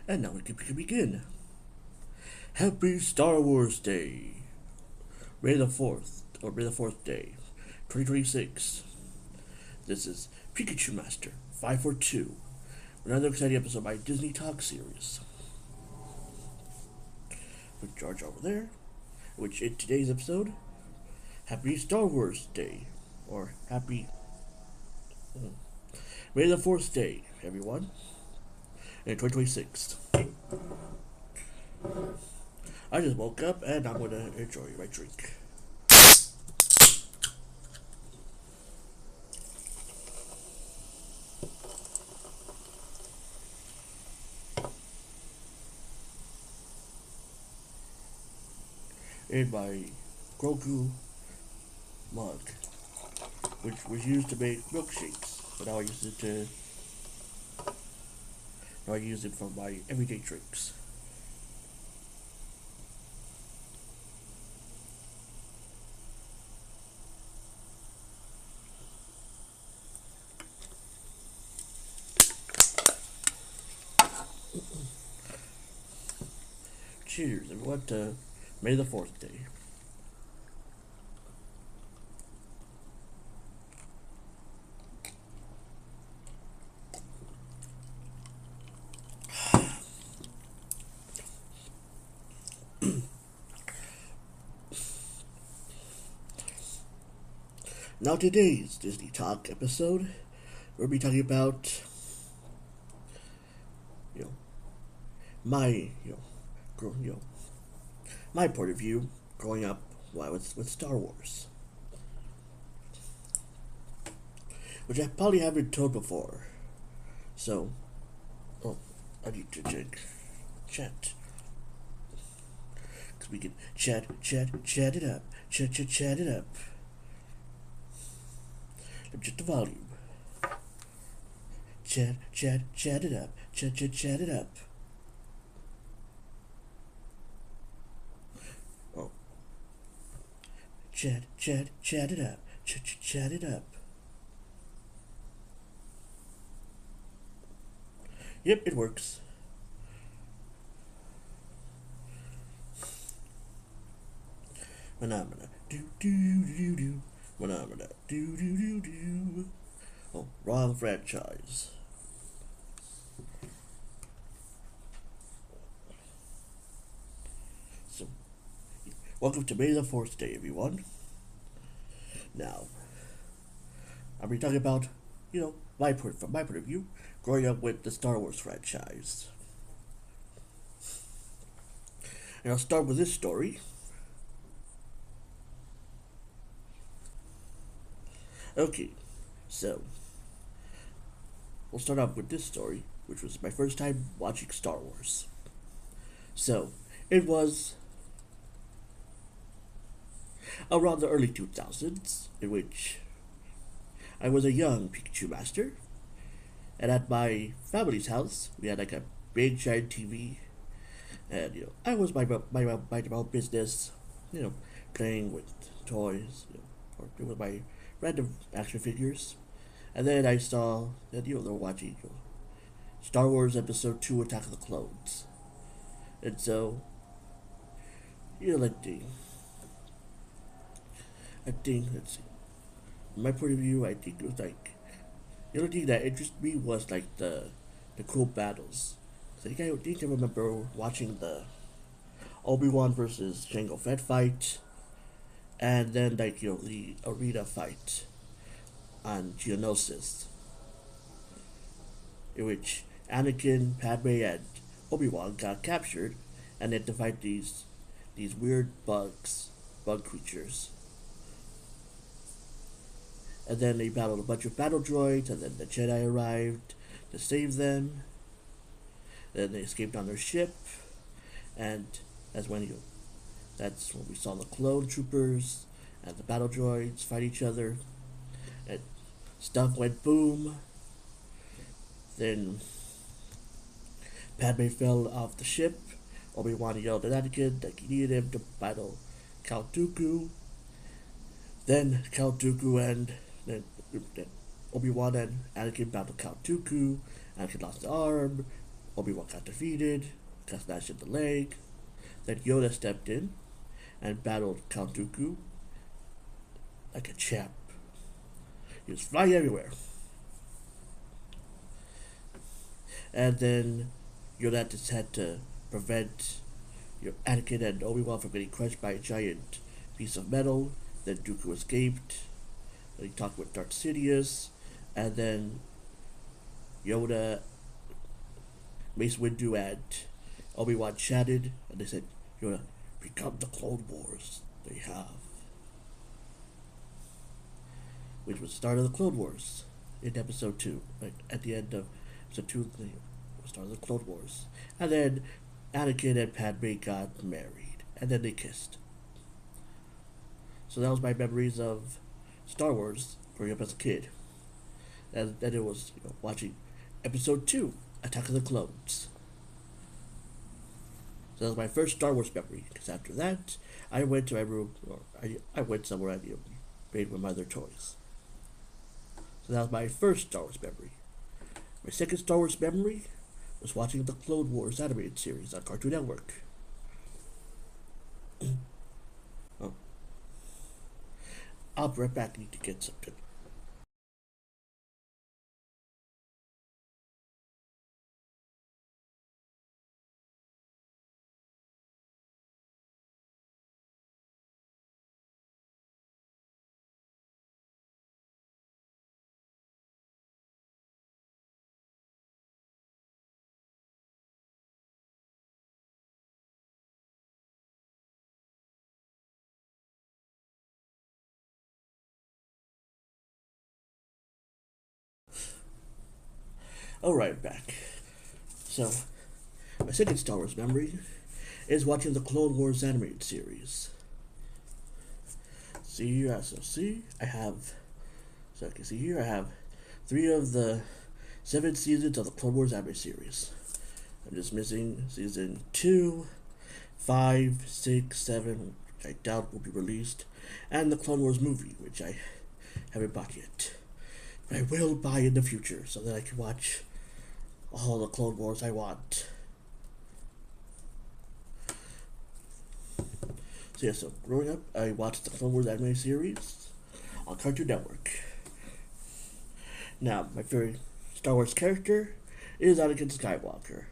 And now we can begin. Happy Star Wars Day. May the 4th, or May the 4th Day, 2026. This is Pikachumaster 542. Another exciting episode of my Disney Talk series. With George over there, which in today's episode, Happy Star Wars Day, or Happy May the 4th Day, everyone, in 2026. I just woke up and I'm gonna enjoy my drink. In my Grogu mug, which was used to make milkshakes, but now I use it for my everyday drinks. Cheers, everyone, to May the 4th Day. Now today's Disney Talk episode, we'll be talking about, you know, my, my point of view growing up with Star Wars, which I probably haven't told before. So, I need to chat, because we can chat it up, chat it up. Adjust the volume. Chat it up, chat it up. Oh. Chat it up, chat it up. Yep, it works. Phenomena. Do. Phenomena. Do. Oh, wrong franchise. So, welcome to May the 4th Day, everyone. Now, I'll be talking about, from my point of view, growing up with the Star Wars franchise. And I'll start with this story. Okay, so we'll start off with this story, which was my first time watching Star Wars. So, it was around the early 2000s, in which I was a young Pikachumaster, and at my family's house, we had like a big giant TV, and I was my own business, playing with toys, or with my random action figures, and then I saw that they were watching Star Wars Episode 2: Attack of the Clones, and so I think let's see, from my point of view, I think it was like the only thing that interested me was like the cool battles. So I think I remember watching the Obi-Wan versus Jango Fett fight, and then the arena fight on Geonosis, in which Anakin, Padme, and Obi-Wan got captured, and had to fight these weird bug creatures. And then they battled a bunch of battle droids, and then the Jedi arrived to save them. Then they escaped on their ship, and that's when we saw the clone troopers and the battle droids fight each other, and stuff went boom. Then Padme fell off the ship. Obi-Wan yelled at Anakin that he needed him to battle Count Dooku. Then Count Dooku and then Obi-Wan and Anakin battled Count Dooku. Anakin lost the arm. Obi-Wan got defeated, got slashed in the leg. Then Yoda stepped in and battled Count Dooku like a champ. He was flying everywhere. And then Yoda just had to prevent Anakin and Obi-Wan from getting crushed by a giant piece of metal. Then Dooku escaped. Then he talked with Darth Sidious. And then Yoda, Mace Windu, and Obi-Wan chatted. And they said, Yoda, become the Clone Wars they have. Which was the start of the Clone Wars in episode 2. Like at the end of episode 2, the start of the Clone Wars. And then Anakin and Padme got married. And then they kissed. So that was my memories of Star Wars growing up as a kid. And then it was watching episode 2, Attack of the Clones. So that was my first Star Wars memory. Because after that, I went to my room, or I went somewhere and played with my other toys. So that was my first Star Wars memory. My second Star Wars memory was watching the Clone Wars animated series on Cartoon Network. Oh. I'll be right back. I need to get something. Alright, back. So, my second Star Wars memory is watching the Clone Wars animated series. I have, so I can see here, I have 3 of the 7 seasons of the Clone Wars animated series. I'm just missing season 2, 5, 6, 7, which I doubt will be released, and the Clone Wars movie, which I haven't bought yet. But I will buy in the future so that I can watch all the Clone Wars I want. So yeah, so growing up, I watched the Clone Wars anime series on Cartoon Network. Now, my favorite Star Wars character is Anakin Skywalker.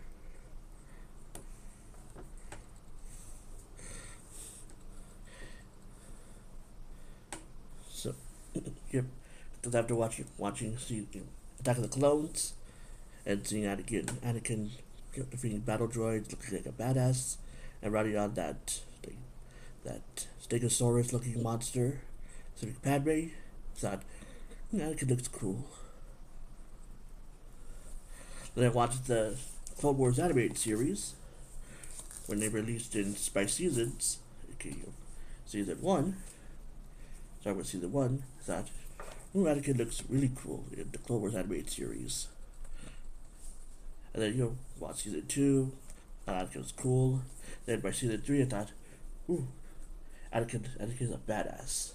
So, yep, because after watching Attack of the Clones and seeing Anakin defeating battle droids, looking like a badass, and riding on that Stegosaurus looking monster, Civic Padme, thought, Anakin looks cool. Then I watched the Clone Wars animated series when they released by seasons. Okay, season 1. Start with season 1. I thought, Anakin looks really cool in the Clone Wars animated series. And then, watch season 2. Anakin was cool. Then by season 3, I thought, Anakin's a badass.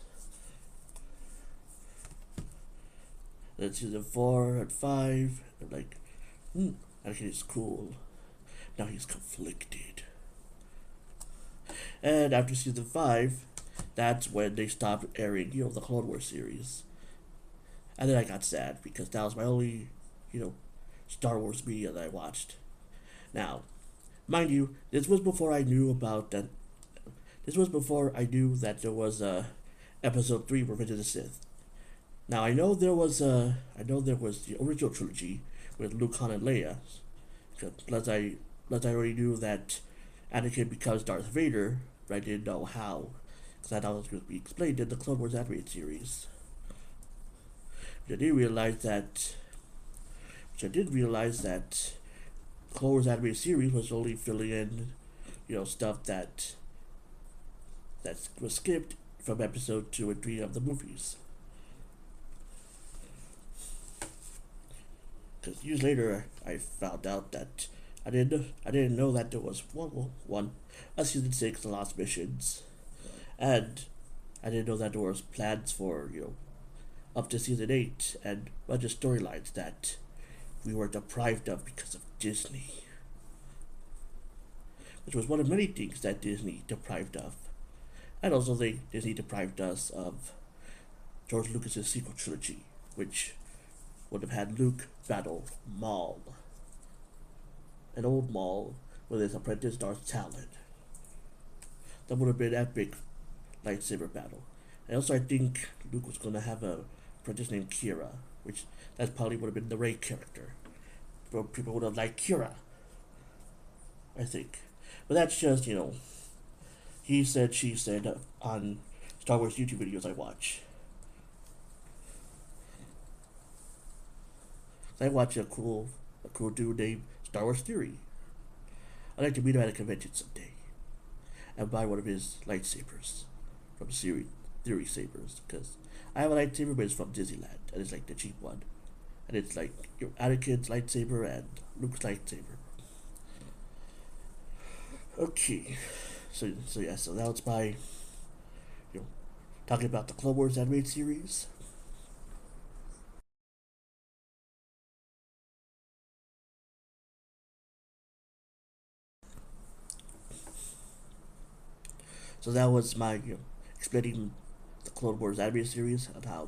Then season 4 and 5, I'm like, Anakin is cool. Now he's conflicted. And after season 5, that's when they stopped airing, the Clone Wars series. And then I got sad because that was my only, Star Wars media that I watched. Now, mind you, this was before I knew about that. This was before I knew that there was episode 3, Revenge of the Sith. Now I know there was the original trilogy with Luke, Han, and Leia. Because I already knew that Anakin becomes Darth Vader, but I didn't know how. Because I thought it was going to be explained in the Clone Wars animated series. But I did realize that Clone Wars animated series was only filling in, stuff that was skipped from episode 2 and 3 of the movies. Because years later, I found out that I didn't know that there was a season 6, The Lost Missions, and I didn't know that there was plans for up to season 8 and a bunch of storylines that we were deprived of because of Disney. which was one of many things that Disney deprived of. And also, Disney deprived us of George Lucas's sequel trilogy, which would have had Luke battle Maul, an old Maul with his apprentice Darth Talon. That would have been an epic lightsaber battle. And also, I think Luke was going to have a apprentice named Kira, which that probably would have been the Rey character. People would have liked Kira, I think. But that's just, he said, she said on Star Wars YouTube videos I watch. I watch a cool dude named Star Wars Theory. I'd like to meet him at a convention someday and buy one of his lightsabers from Theory Sabers, because I have a lightsaber, but it's from Disneyland, and it's like the cheap one, and it's like Anakin's lightsaber and Luke's lightsaber. Okay, so that was my talking about the Clone Wars animated series. So that was my explaining the Clone Wars animated series and how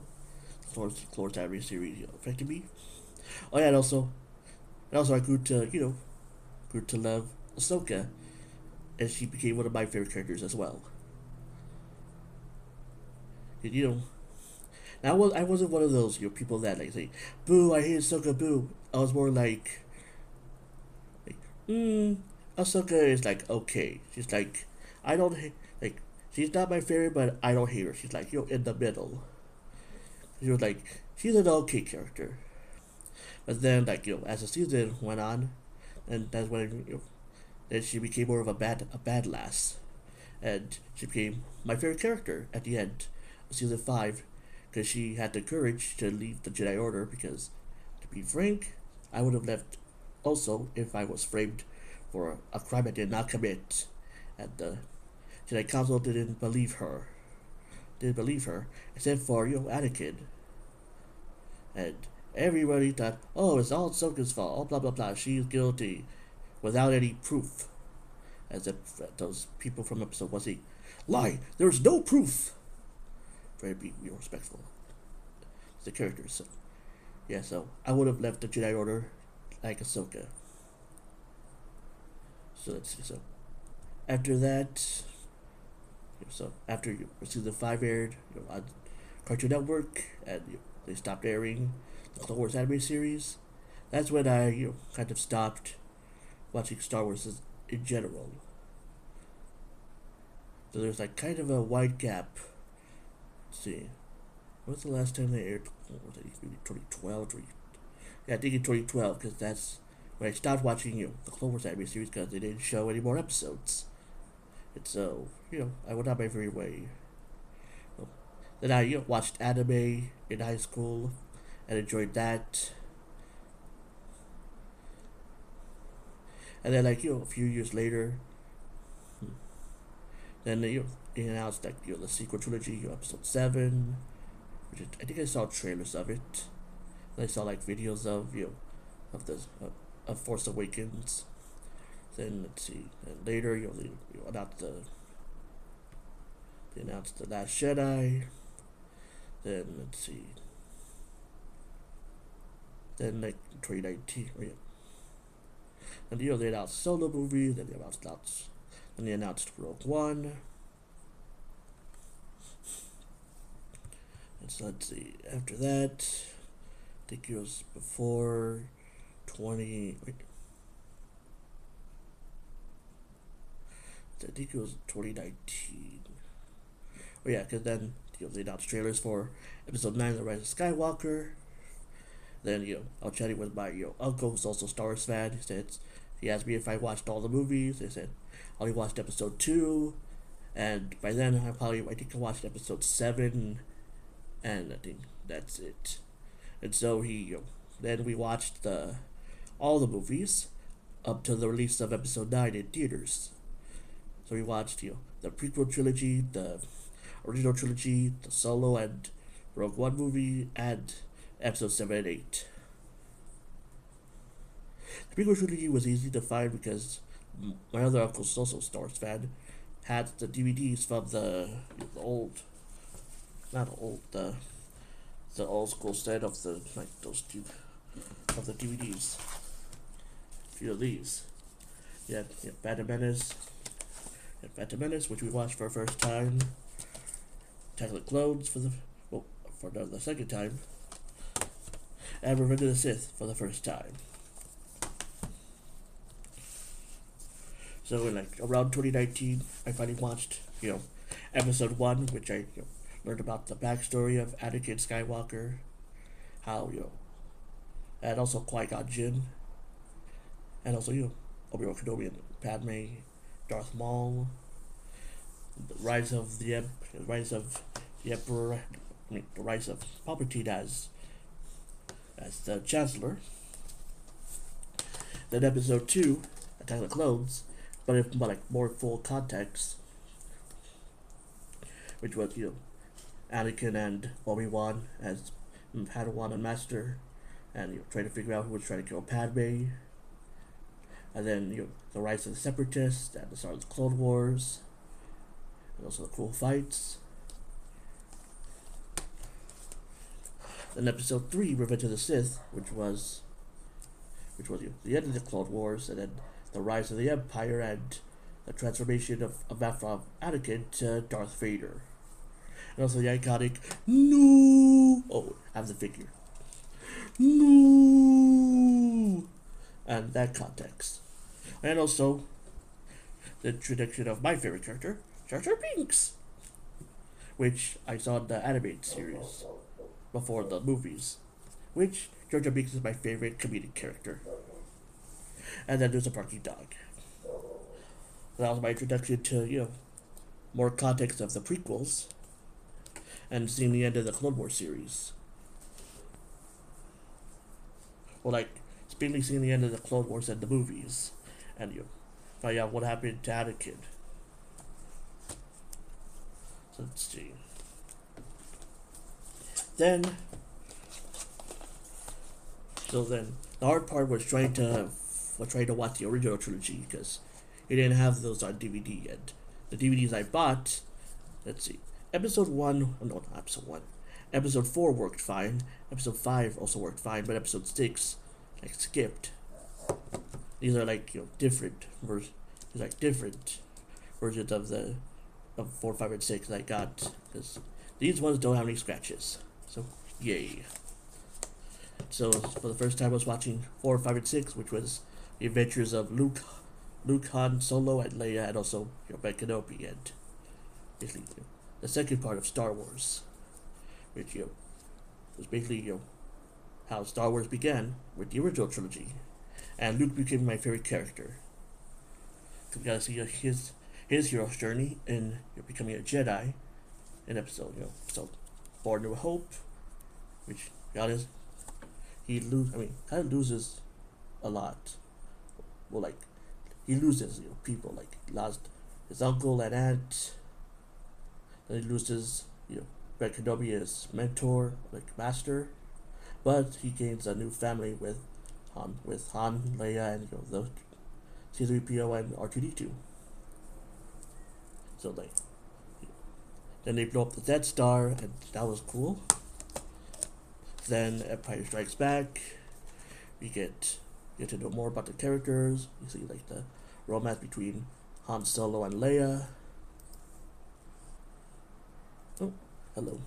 the Clone Wars animated series affected me. Oh yeah, and also I grew to love Ahsoka, and she became one of my favorite characters as well. And, I wasn't one of those people that like say, "Boo, I hate Ahsoka, boo." I was more like, Ahsoka is like okay. She's like, I don't hate like she's not my favorite, but I don't hate her. She's like in the middle. She was like she's an okay character, but then as the season went on, and that's when then she became more of a bad lass, and she became my favorite character at the end of season 5, because she had the courage to leave the Jedi Order. Because, to be frank, I would have left also if I was framed for a crime I did not commit, and the Jedi Council didn't believe her, except for Anakin, and everybody thought, oh, it's all Ahsoka's fault, oh blah blah blah, she's guilty, without any proof, as if those people from episode 1 say, lie, there's no proof. Try to be respectful to the characters. So, yeah, so I would have left the Jedi Order like Ahsoka. So let's see. So after that, after season 5 aired on Cartoon Network, and they stopped airing the Clone Wars anime series, that's when I kind of stopped watching Star Wars in general. So there's like kind of a wide gap. Let's see. When's the last time they aired? Was it maybe 2012? Yeah, I think in 2012, because that's when I stopped watching the Clone Wars anime series, because they didn't show any more episodes. And so I went on my very way. Then I watched anime in high school and enjoyed that. And then a few years later, then they announced the sequel trilogy, episode 7, which I think I saw trailers of it. And I saw videos of of the of Force Awakens. Then let's see, and later they announced the Last Jedi. Then let's see, then 2019, and they announced solo movies. Then they announced Rogue One. And so let's see, after that, I think it was before 20. I think it was 2019. Oh yeah, because then they announced trailers for Episode 9, The Rise of Skywalker. Then I was chatting with my uncle, who's also a Star Wars fan. He asked me if I watched all the movies. I said I only watched Episode 2, and by then I think I watched Episode 7, and I think that's it. And so then we watched all the movies up to the release of Episode 9 in theaters. So we watched the prequel trilogy, the original trilogy, the Solo and Rogue One movie, and Episode 7 and 8. The prequel trilogy was easy to find because my other uncle's also a Star Wars fan, had the DVDs from the old, not old, the old school set of the like those two of the DVDs. A few of these. Yeah, Phantom Menace, which we watched for the first time. Attack of the Clones for the second time, and Revenge of the Sith for the first time. So in like around 2019, I finally watched episode one, which I learned about the backstory of Anakin Skywalker, how and also Qui-Gon Jinn, and also Obi-Wan Kenobi and Padme, Darth Maul, the rise of the Emperor, the rise of Palpatine as the Chancellor. Then episode two, Attack of the Clones, but if like more full context, which was Anakin and Obi-Wan as Padawan and Master, and trying to figure out who was trying to kill Padme, and then the rise of the Separatists and the start of the Clone Wars, and also the cool fights. Then episode 3, Revenge of the Sith, which was the end of the Clone Wars, and then the rise of the Empire and the transformation of Anakin to Darth Vader. And also the iconic "No!" Oh, I have the figure. No! And that context. And also the introduction of my favorite character, Jar Jar Binks, which I saw in the animated series before the movies, which Jar Jar Binks is my favorite comedic character. And then there's a barking dog. That was my introduction to, more context of the prequels and seeing the end of the Clone Wars series. Well, like, speaking seeing the end of the Clone Wars and the movies, and find out what happened to Anakin. So let's see. Then the hard part was trying to watch the original trilogy because it didn't have those on DVD yet. The DVDs I bought, let's see, episode 4 worked fine. Episode 5 also worked fine, but episode 6 skipped. These are different versions of 4, 5, and 6 I got because these ones don't have any scratches. So yay. So for the first time I was watching 4, 5, and 6, which was the adventures of Luke, Han Solo, and Leia, and also Ben Kenobi, and basically the second part of Star Wars, which was basically how Star Wars began with the original trilogy, and Luke became my favorite character. So we gotta see his hero's journey in becoming a Jedi in episode Born New Hope, which got his kind of loses a lot. Well, he loses people, he lost his uncle and aunt. Then he loses Ben Kenobi, his mentor, master, but he gains a new family with Han, Leia, and the C-3PO and R2-D2. So then they blow up the Death Star, and that was cool. Then Empire Strikes Back. We get to know more about the characters. You see the romance between Han Solo and Leia. Oh, hello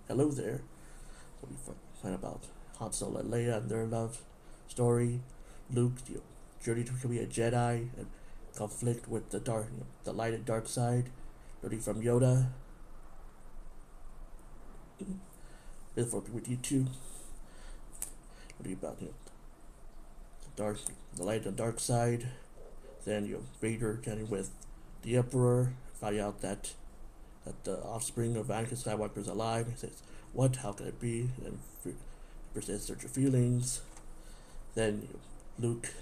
there. So we find about Han Solo and Leia and their love story. Luke's journey to becoming a Jedi and conflict with the light and dark side. Learning from Yoda. Therefore, with you too. Learning about the light and dark side. Then Vader getting with the Emperor. Find out that the offspring of Anakin Skywalker is alive. He says, "What? How can it be?" And first in search of feelings. Then Luke.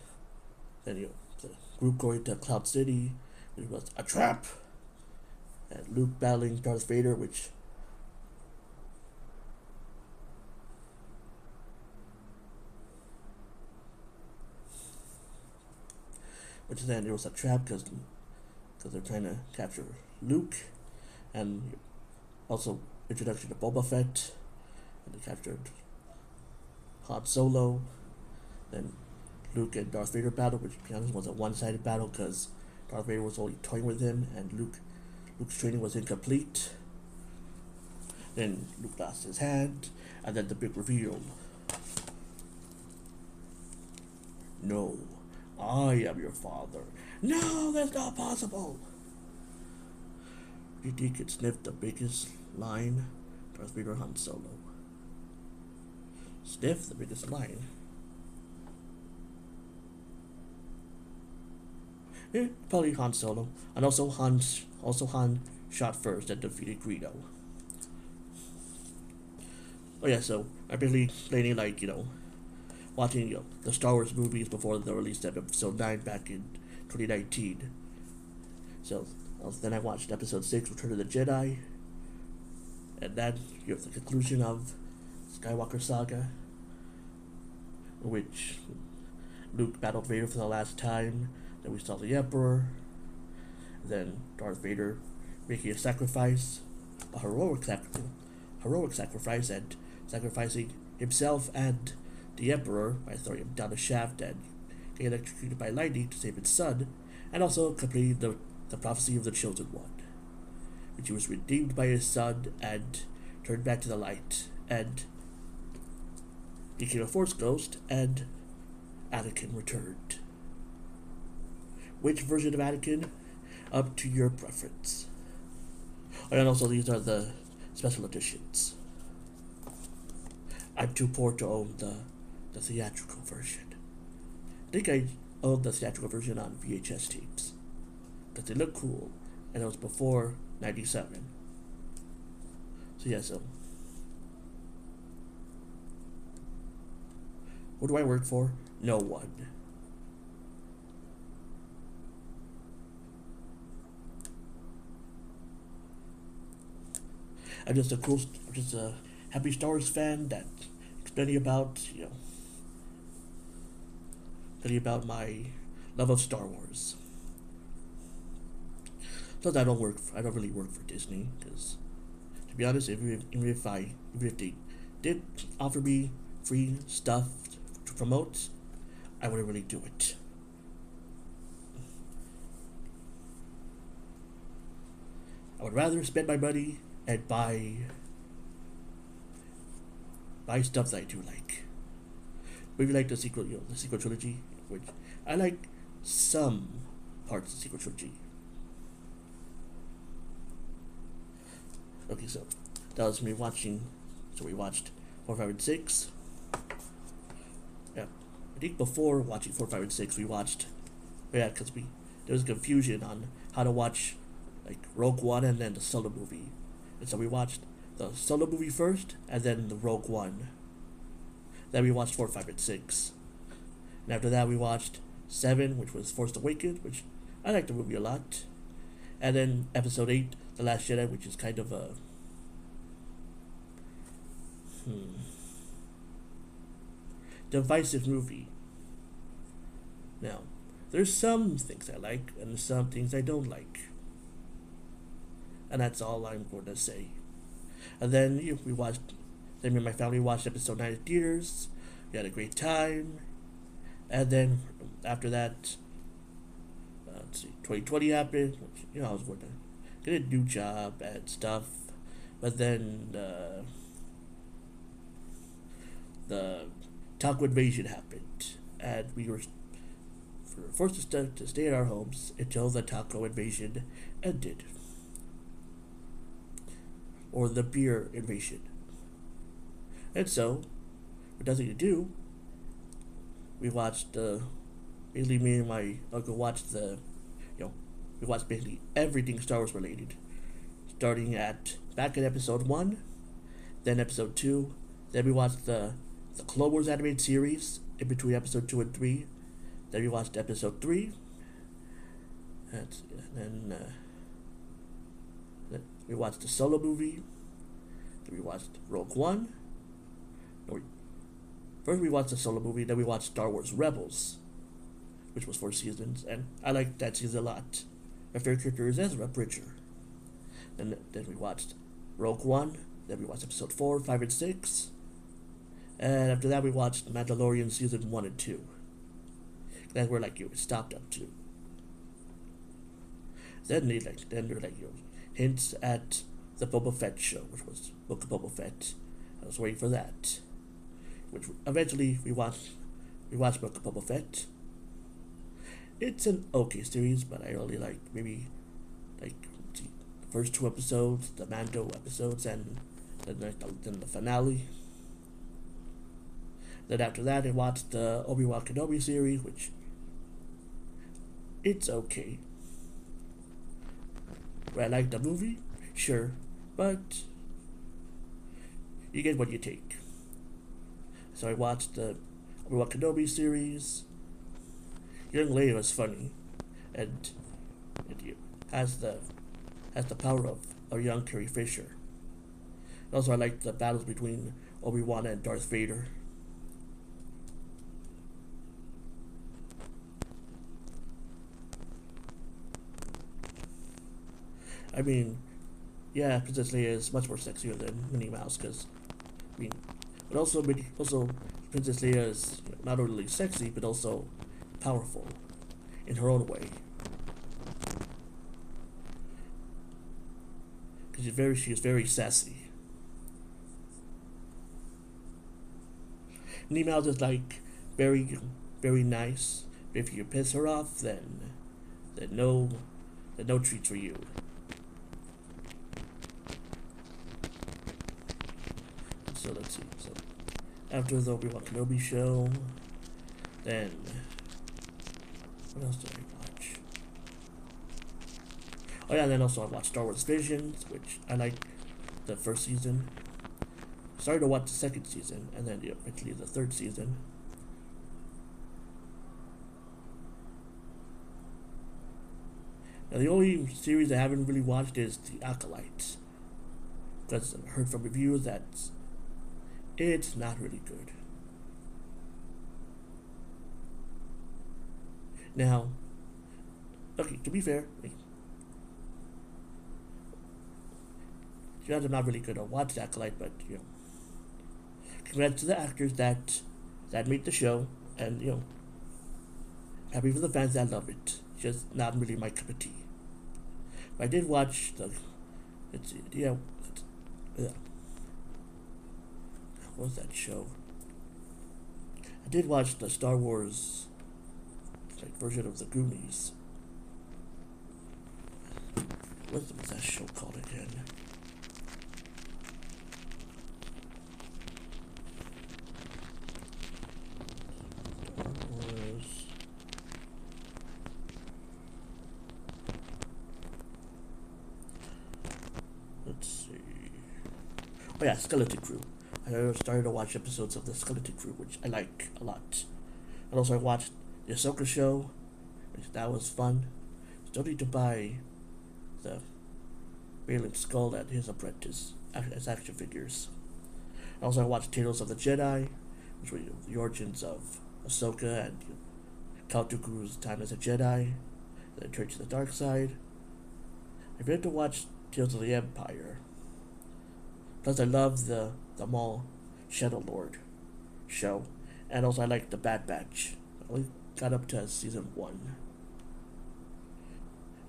Then the group going to Cloud City, which was a trap. And Luke battling Darth Vader, which which then it was a trap because they're trying to capture Luke, and also introduction to Boba Fett, and they captured Han Solo. Then Luke and Darth Vader battle, which to be honest was a one-sided battle because Darth Vader was only toying with him, and Luke's training was incomplete. Then Luke lost his hand, and then the big reveal. No, I am your father. No, that's not possible. You think you could sniff the biggest line? Darth Vader, Han Solo. Sniff the biggest line. Yeah, probably Han Solo, and also Han shot first and defeated Greedo. Oh yeah, so I'm basically explaining watching the Star Wars movies before the release of Episode 9 back in 2019. So then I watched Episode 6, Return of the Jedi, and then you have the conclusion of Skywalker Saga, in which Luke battled Vader for the last time. Then we saw the Emperor. Then Darth Vader making a sacrifice, a heroic sacrifice, and sacrificing himself and the Emperor by throwing him down a shaft and getting electrocuted by lightning to save his son, and also completing the prophecy of the Chosen One, which he was redeemed by his son and turned back to the light and became a Force ghost, and Anakin returned. Which version of Anakin? Up to your preference. And also, these are the special editions. I'm too poor to own the theatrical version. I think I owned the theatrical version on VHS tapes, because they look cool, and it was before 97. So yeah, so who do I work for? No one. I'm just a happy Star Wars fan that explaining about my love of Star Wars. Plus, I don't really work for Disney, because to be honest, even if they did offer me free stuff to promote, I wouldn't really do it. I would rather spend my money and buy stuff that I do like. Maybe like the sequel trilogy, which I like some parts of the sequel trilogy. Okay, so that was me watching. So we watched 4, 5, and 6. Yeah, I think before watching 4, 5, and 6, we watched. Yeah, because there was confusion on how to watch like Rogue One and then the Solo movie. And so we watched the Solo movie first, and then the Rogue One. Then we watched 4, 5, and 6. And after that, we watched 7, which was Force Awakens, which I liked the movie a lot. And then Episode 8, The Last Jedi, which is kind of a divisive movie. Now, there's some things I like, and some things I don't like. And that's all I'm going to say. And then me and my family watched Episode 9 in theaters. We had a great time. And then after that, 2020 happened. Which, I was going to get a new job and stuff. But then the Taco invasion happened, and we were forced to stay in our homes until the Taco invasion ended. Or the beer invasion. And so, with nothing to do, we watched, basically me and my uncle watched we watched basically everything Star Wars related. Starting back at Episode 1, then Episode 2, then we watched the Clone Wars animated series in between Episode 2 and 3, then we watched Episode 3, and then we watched the Solo movie. Then we watched Rogue One. First we watched the Solo movie, then we watched Star Wars Rebels, which was 4 seasons, and I liked that season a lot. My favorite character is Ezra Bridger. Then we watched Rogue One. Then we watched episode 4, 5, and 6. And after that, we watched Mandalorian season 1 and 2. That's where like you stopped up to. Then there were hints at the Boba Fett show, which was Book of Boba Fett. I was waiting for that. Which eventually we watched Book of Boba Fett. It's an okay series, but I only like maybe like the first 2 episodes, the Mando episodes, and then the finale. Then after that, I watched the Obi-Wan Kenobi series, which it's okay. I like the movie, sure, but you get what you take. So I watched the Obi-Wan Kenobi series. Young Leia was funny, and it has the power of a young Carrie Fisher. Also, I like the battles between Obi-Wan and Darth Vader. I mean, yeah, Princess Leia is much more sexier than Minnie Mouse, but also Princess Leia is not only sexy but also powerful in her own way. Because she is very sassy. Minnie Mouse is like very, very nice. But if you piss her off, then no treats for you. So let's see. So after the Obi-Wan Kenobi show, then what else did I watch? Oh yeah, and then also I watched Star Wars Visions, which I liked the first season. Started to watch the second season, and then eventually the third season. Now the only series I haven't really watched is The Acolyte, because I've heard from reviews that it's not really good. Now, okay, to be fair, I'm not really going to watch The Acolyte, but congrats to the actors that made the show, and happy for the fans that love it. Just not really my cup of tea. But I did watch the. Let's see, what was that show? I did watch the Star Wars version of the Goonies. What was that show called again? Star Wars. Let's see. Oh yeah, Skeleton Crew. I started to watch episodes of the Skeleton Crew, which I like a lot. And also I watched the Ahsoka show, which that was fun. Still need to buy the Balin Skull and his apprentice as action figures. Also I watched Tales of the Jedi, which were the origins of Ahsoka and Count Dooku's time as a Jedi, then turned to the dark side. I've yet to watch Tales of the Empire. Plus I love the Maul Shadow Lord show. And also I like the Bad Batch. I only got up to season 1.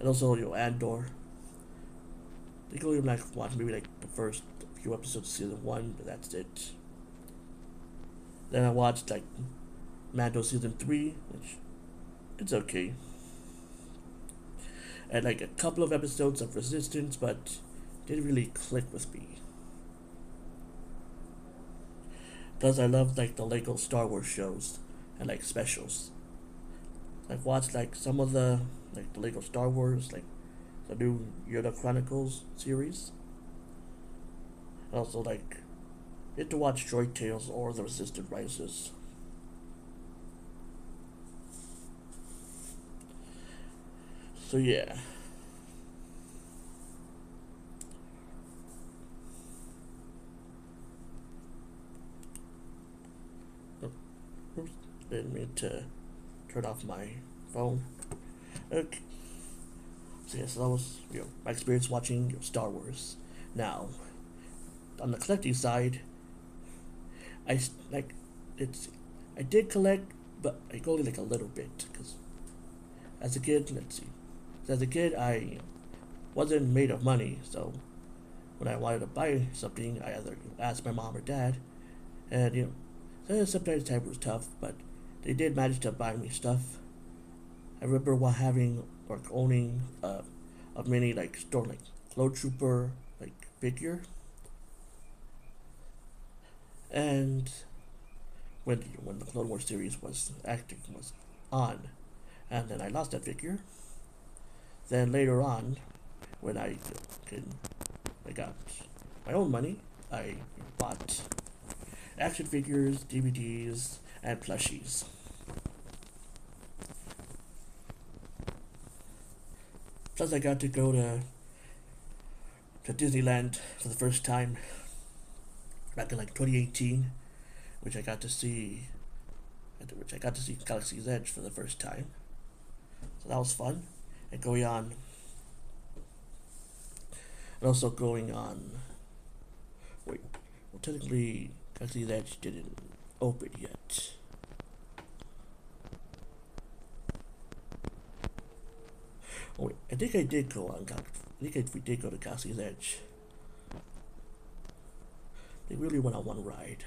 And also, Andor. I think I only watched maybe the first few episodes of season 1, but that's it. Then I watched Mando season 3, which it's okay. And a couple of episodes of Resistance, but didn't really click with me. Plus I love the Lego Star Wars shows and specials. I've watched some of the Lego Star Wars, the new Yoda Chronicles series. And also get to watch Droid Tales or The Resistance Rises. So yeah. Oops, didn't mean to turn off my phone. Okay. So yes, that was my experience watching Star Wars. Now, on the collecting side, I like it's I did collect, but I only like a little bit because as a kid, let's see, as a kid I wasn't made of money, so when I wanted to buy something, I either asked my mom or dad, and sometimes time was tough, but they did manage to buy me stuff. I remember while having or owning a mini like store like Clone Trooper like figure, and when the Clone Wars series was on, and then I lost that figure. Then later on, when I got my own money, I bought action figures, DVDs, and plushies. Plus, I got to go to Disneyland for the first time back in like 2018, which I got to see, Galaxy's Edge for the first time. So that was fun. And also going on. Wait, well, technically, Galaxy's Edge didn't open yet. Oh wait, I think I did go on. I think we did go to Galaxy's Edge. They really went on one ride.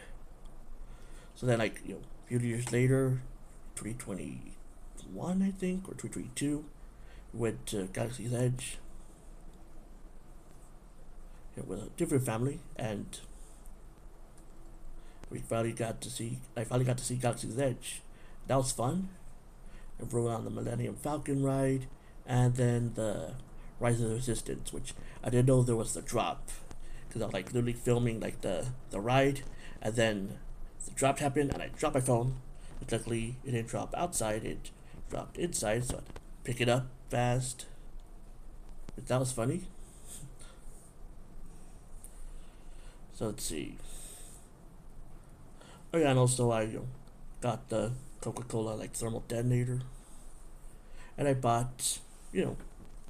So then, like a few years later, 2021, I think, or 2022, we went to Galaxy's Edge with a different family, and I finally got to see Galaxy's Edge. That was fun. I rode on the Millennium Falcon ride, and then the Rise of the Resistance, which I didn't know there was the drop, because I was like literally filming like the ride, and then the drop happened, and I dropped my phone. But luckily, it didn't drop outside; it dropped inside, so I pick it up fast. But that was funny. So let's see. Oh yeah, and also I got the Coca-Cola like thermal detonator, and I bought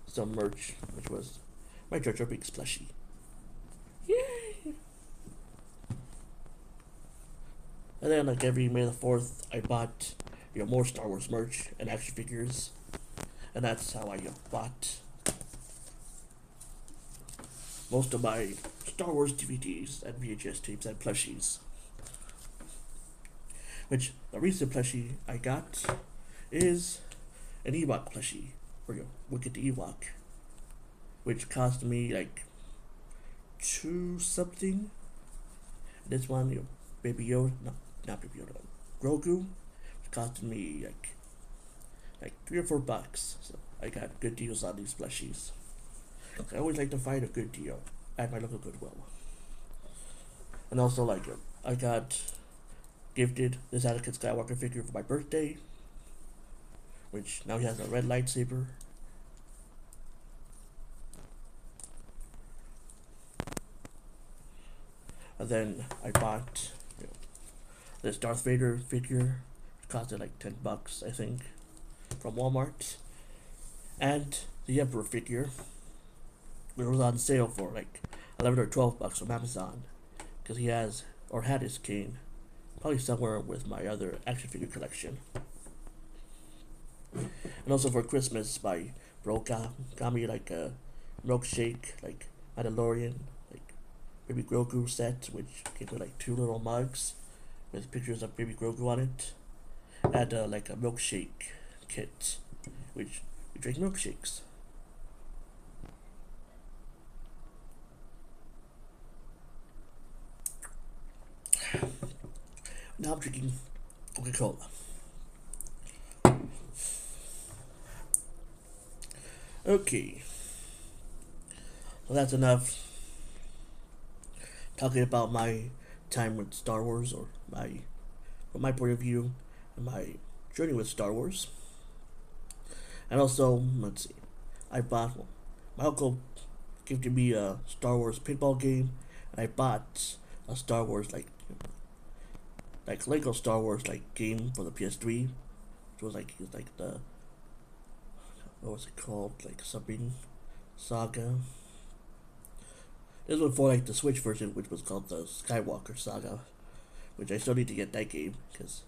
some merch, which was my Jar Jar Binks plushie. Yay! And then like every May the 4th, I bought more Star Wars merch and action figures, and that's how I bought most of my Star Wars DVDs and VHS tapes and plushies. Which the recent plushie I got is an Ewok plushie, or Wicked Ewok, which cost me like two something. This one, Baby Yoda, no, not Baby Yoda, Grogu, which cost me like $3 or $4. So I got good deals on these plushies. I always like to find a good deal at my local Goodwill. And also I got gifted this Anakin Skywalker figure for my birthday, which now he has a red lightsaber. And then I bought this Darth Vader figure. It costed like $10, I think, from Walmart. And the Emperor figure, it was on sale for like 11 or $12 from Amazon, because he has or had his cane, probably somewhere with my other action figure collection. And also for Christmas, my bro got me like a milkshake, like Mandalorian, like Baby Grogu set, which came with like 2 little mugs with pictures of Baby Grogu on it, and like a milkshake kit, which we drink milkshakes. Now I'm drinking Coca-Cola. Okay, well that's enough talking about my time with Star Wars, or from my point of view, and my journey with Star Wars. And also, let's see, I bought my uncle gifted me a Star Wars pinball game, and I bought a Star Wars like Lego Star Wars like game for the PS3, which was like the what was it called? Like something Saga. This was for like the Switch version, which was called the Skywalker Saga, which I still need to get that game because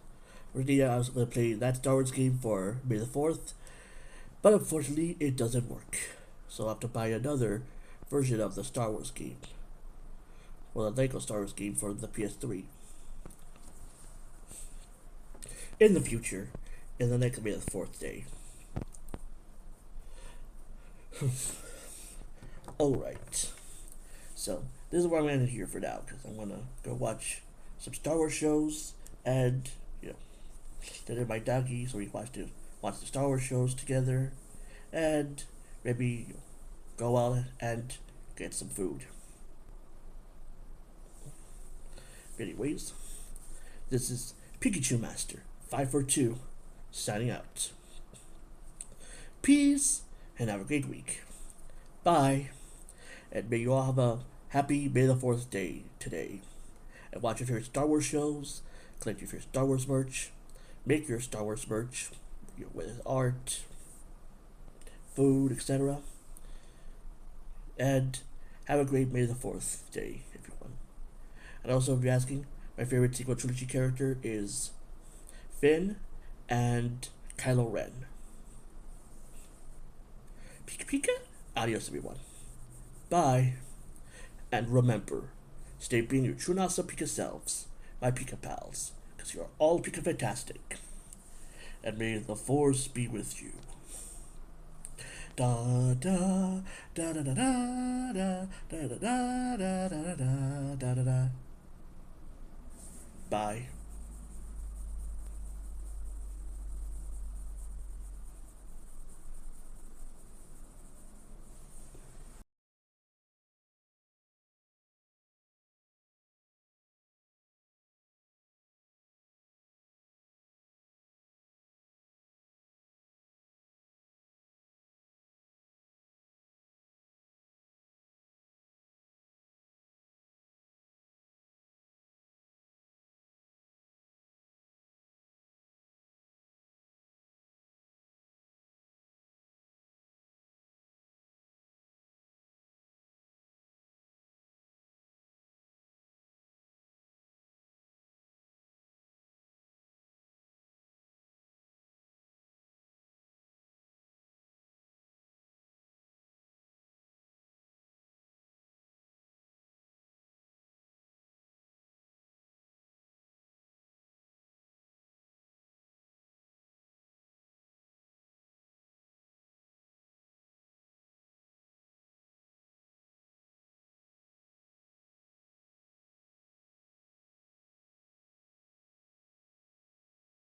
originally I was going to play that Star Wars game for May the 4th, but unfortunately it doesn't work. So I'll have to buy another version of the Star Wars game. Well, the Lego Star Wars game for the PS3. In the future, in the next May the 4th day. Alright. So, this is where I'm going to end here for now, because I'm going to go watch some Star Wars shows, and, then my doggy, so we watch the Star Wars shows together, and maybe go out and get some food. Anyways, this is Pikachumaster 542 signing out. Peace and have a great week. Bye, and may you all have a happy May the 4th day today. And watch your favorite Star Wars shows, collect your favorite Star Wars merch, make your Star Wars merch with art, food, etc. And have a great May the 4th day, everyone. And also, if you're asking, my favorite sequel trilogy character is Finn and Kylo Ren. Pika Pika? Adios, everyone. Bye. And remember, stay being your true Nasa Pika selves, my Pika pals, because you're all Pika fantastic. And may the Force be with you. Da da da da da da da da da da da da da da da. Bye.